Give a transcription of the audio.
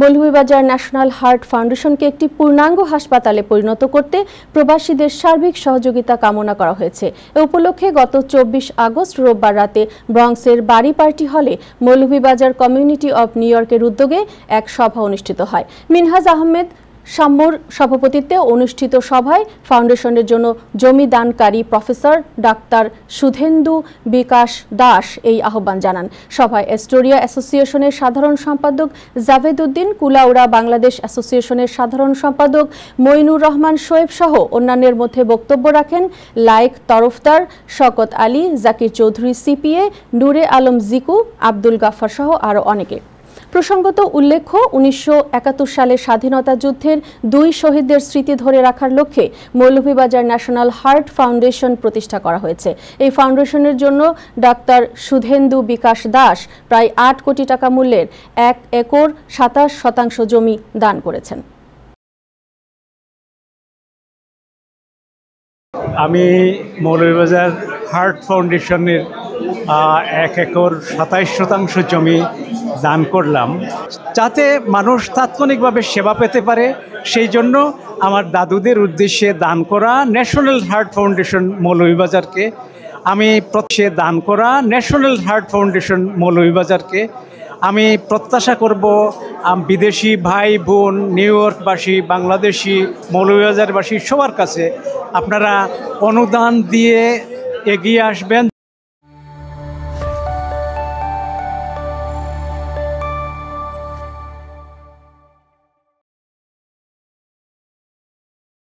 Moulvibazar national heart ফাউন্ডেশনকে একটি পূর্ণাঙ্গ হাসপাতালে পরিণত করতে প্রবাসীদের সার্বিক সহযোগিতা কামনা করা হয়েছে। এ উপলক্ষে গত 24 আগস্ট রোববার রাতে ব্রঙ্কসের বাড়ি পার্টি হলে মৌলভীবাজার কমিউনিটি অব নিউ ইয়র্কের উদ্যোগে এক সভা অনুষ্ঠিত হয়। মিনহাজ আহমেদ শাম্মুর সভাপতিত্বে অনুষ্ঠিত সভায় ফাউন্ডেশনের জন্য জমি দানকারী প্রফেসর ডাক্তার সুধেন্দু বিকাশ দাস এই আহ্বান জানান। সভায় এস্টোরিয়া অ্যাসোসিয়েশনের সাধারণ সম্পাদক জাভেদ উদ্দিন, কুলাউড়া বাংলাদেশ অ্যাসোসিয়েশনের সাধারণ সম্পাদক মইনুর রহমান শোয়েব সহ অন্যান্যের মধ্যে বক্তব্য রাখেন লায়েক তরফদার, শওকত আলী, জাকির চৌধুরী সিপিএ, নূরে আলম জিকু, আব্দুল গাফফার সহ আরও অনেকে। প্রসঙ্গত উল্লেখ্য, 1971 সালে স্বাধীনতা যুদ্ধের 2 শহীদদের স্মৃতি ধরে রাখার লক্ষ্যে মৌলভীবাজার ন্যাশনাল হার্ট ফাউন্ডেশন প্রতিষ্ঠা করা হয়েছে। এই ফাউন্ডেশনের জন্য ডাক্তার সুধেন্দু বিকাশ দাস প্রায় 8 কোটি টাকা মূল্যের 1 একর 27% জমি দান করেছেন। আমি মৌলভীবাজার হার্ট ফাউন্ডেশনের 1 একর 27% জমি দান করলাম, যাতে মানুষ তাৎক্ষণিকভাবে সেবা পেতে পারে। সেই জন্য আমার দাদুদের উদ্দেশ্যে দান করা ন্যাশনাল হার্ট ফাউন্ডেশন মৌলভীবাজারকে আমি প্রত্যাশা করব বিদেশি ভাই বোন, নিউ ইয়র্কবাসী, বাংলাদেশি, মৌলভীবাজারবাসী সবার কাছে আপনারা অনুদান দিয়ে এগিয়ে আসবেন,